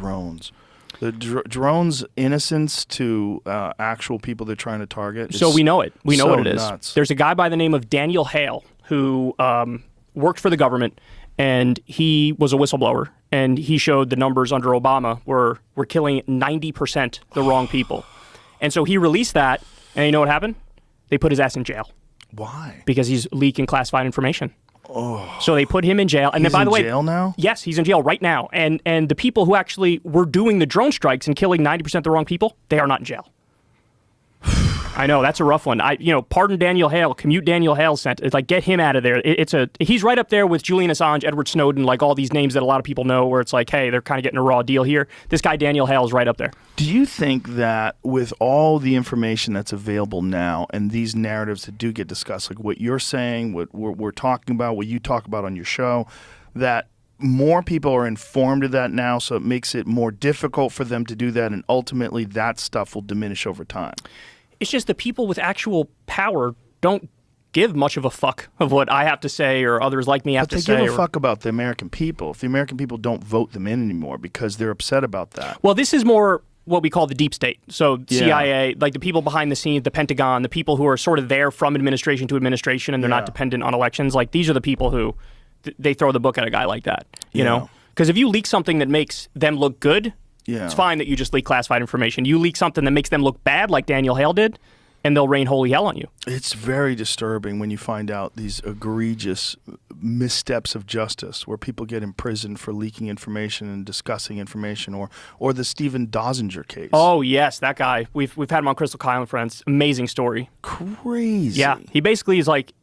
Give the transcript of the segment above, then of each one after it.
drones. The drones' innocence to actual people they're trying to target. So we know it. We know so what it is. nuts. There's a guy by the name of Daniel Hale who worked for the government, and he was a whistleblower, and he showed the numbers under Obama were killing 90% the wrong people. And so he released that, and you know what happened? They put his ass in jail. Why? Because he's leaking classified information. Oh. So they put him in jail. And He's then, by the way, in jail now? Yes, he's in jail right now. And the people who actually were doing the drone strikes and killing 90% of the wrong people, they are not in jail. I know, that's a rough one. Pardon Daniel Hale, commute Daniel Hale sent. It's like, get him out of there. He's right up there with Julian Assange, Edward Snowden, like all these names that a lot of people know where it's like, hey, they're kind of getting a raw deal here. This guy, Daniel Hale, is right up there. Do you think that with all the information that's available now and these narratives that do get discussed, like what you're saying, what we're talking about, what you talk about on your show, that more people are informed of that now, so it makes it more difficult for them to do that, and ultimately that stuff will diminish over time? It's just the people with actual power don't give much of a fuck of what I have to say or others like me have to say. But they give a fuck about the American people. If the American people don't vote them in anymore because they're upset about that. Well, this is more what we call the deep state. So CIA, like the people behind the scenes, the Pentagon, the people who are sort of there from administration to administration and they're not dependent on elections. Like these are the people who they throw the book at a guy like that, you know? Because if you leak something that makes them look good, it's fine that you just leak classified information. You leak something that makes them look bad, like Daniel Hale did, and they'll rain holy hell on you. It's very disturbing when you find out these egregious missteps of justice where people get imprisoned for leaking information and discussing information, or the Stephen Dosinger case. Oh, yes, that guy. We've had him on Crystal Kylan Friends. Amazing story. Crazy. Yeah, he basically is like,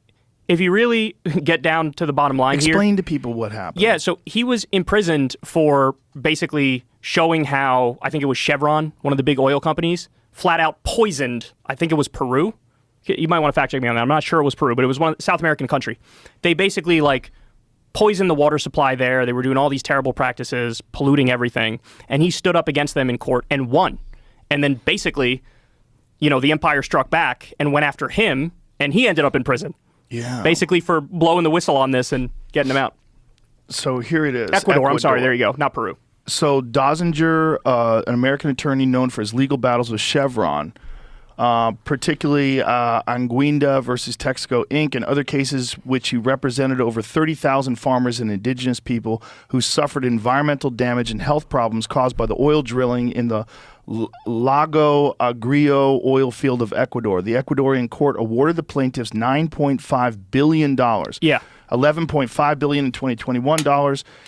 if you really get down to the bottom line Explain to people what happened. Yeah, so he was imprisoned for basically showing how, I think it was Chevron, one of the big oil companies, flat out poisoned, I think it was Peru. You might want to fact check me on that. I'm not sure it was Peru, but it was one South American country. They basically poisoned the water supply there. They were doing all these terrible practices, polluting everything. And he stood up against them in court and won. And then basically, the empire struck back and went after him, and he ended up in prison. Yeah. Basically for blowing the whistle on this and getting him out. So here it is. Ecuador. I'm sorry. There you go. Not Peru. So Dosinger, an American attorney known for his legal battles with Chevron, particularly Anguinda versus Texaco Inc. and other cases which he represented over 30,000 farmers and indigenous people who suffered environmental damage and health problems caused by the oil drilling in the Lago Agrio oil field of Ecuador. The Ecuadorian court awarded the plaintiffs $9.5 billion. Yeah. $11.5 billion in 2021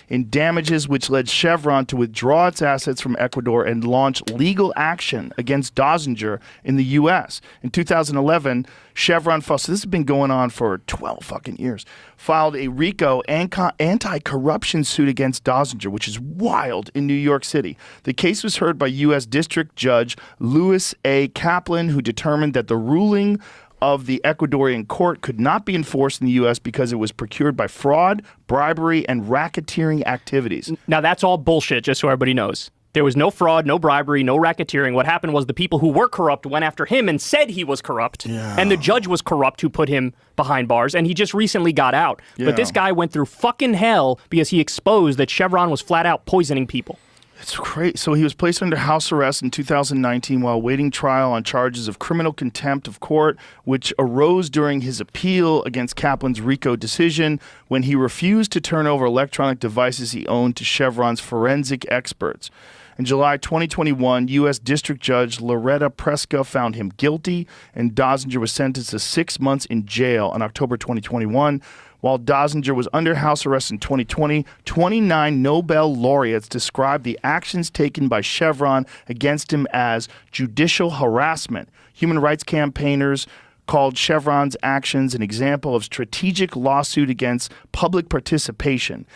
in damages, which led Chevron to withdraw its assets from Ecuador and launch legal action against Dosinger in the U.S. In 2011, Chevron filed, so this has been going on for 12 fucking years, filed a RICO anti-corruption suit against Dosinger, which is wild, in New York City. The case was heard by U.S. District Judge Louis A. Kaplan, who determined that the ruling of the Ecuadorian court could not be enforced in the U.S. because it was procured by fraud, bribery, and racketeering activities. Now, that's all bullshit, just so everybody knows. There was no fraud, no bribery, no racketeering. What happened was the people who were corrupt went after him and said he was corrupt. Yeah. And the judge was corrupt who put him behind bars, and he just recently got out. Yeah. But this guy went through fucking hell because he exposed that Chevron was flat out poisoning people. It's crazy. So he was placed under house arrest in 2019 while awaiting trial on charges of criminal contempt of court, which arose during his appeal against Kaplan's RICO decision when he refused to turn over electronic devices he owned to Chevron's forensic experts. In July 2021, U.S. District Judge Loretta Preska found him guilty, and Dosinger was sentenced to 6 months in jail in October 2021. While Dosinger was under house arrest in 2020, 29 Nobel laureates described the actions taken by Chevron against him as judicial harassment. Human rights campaigners called Chevron's actions an example of strategic lawsuit against public participation.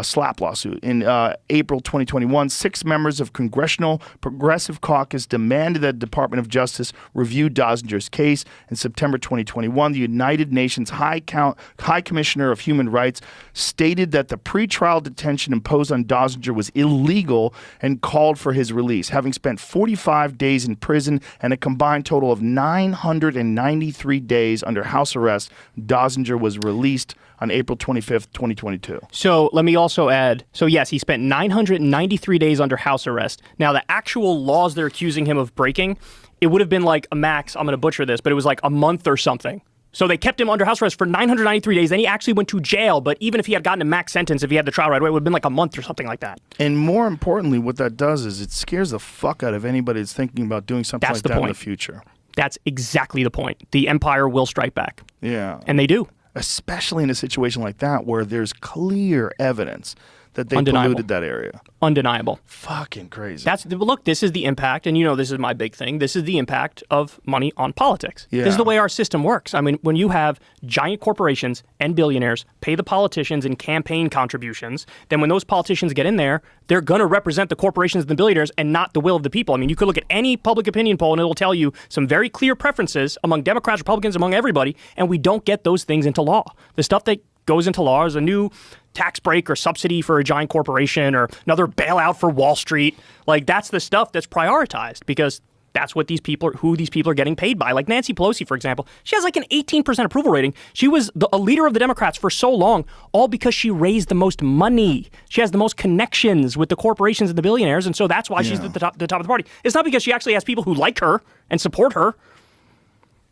SLAP lawsuit. In April 2021, 6 members of Congressional Progressive Caucus demanded that the Department of Justice review Dosinger's case. In September 2021, the United Nations High Commissioner of Human Rights stated that the pretrial detention imposed on Dosinger was illegal and called for his release. Having spent 45 days in prison and a combined total of 993 days under house arrest, Dosinger was released on April 25th, 2022. So let me me also add, so yes, he spent 993 days under house arrest. Now, the actual laws they're accusing him of breaking, it would have been like a max, I'm going to butcher this, but it was like a month or something. So they kept him under house arrest for 993 days. Then he actually went to jail. But even if he had gotten a max sentence, if he had the trial right away, it would have been like a month or something like that. And more importantly, what that does is it scares the fuck out of anybody that's thinking about doing something like that in the future. That's exactly the point. The empire will strike back. Yeah. And they do. Especially in a situation like that where there's clear evidence that they polluted that area. Undeniable. Fucking crazy. Look, this is the impact, and this is my big thing. This is the impact of money on politics. Yeah. This is the way our system works. I mean, when you have giant corporations and billionaires pay the politicians in campaign contributions, then when those politicians get in there, they're going to represent the corporations and the billionaires and not the will of the people. I mean, you could look at any public opinion poll and it will tell you some very clear preferences among Democrats, Republicans, among everybody, and we don't get those things into law. The stuff that goes into law is a new tax break or subsidy for a giant corporation or another bailout for Wall Street. Like, that's the stuff that's prioritized because that's what who these people are getting paid by. Like Nancy Pelosi, for example, she has like an 18% approval rating. She was a leader of the Democrats for so long, all because she raised the most money. She has the most connections with the corporations and the billionaires, and so that's why she's at the top of the party. It's not because she actually has people who like her and support her.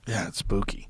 Yeah, it's spooky.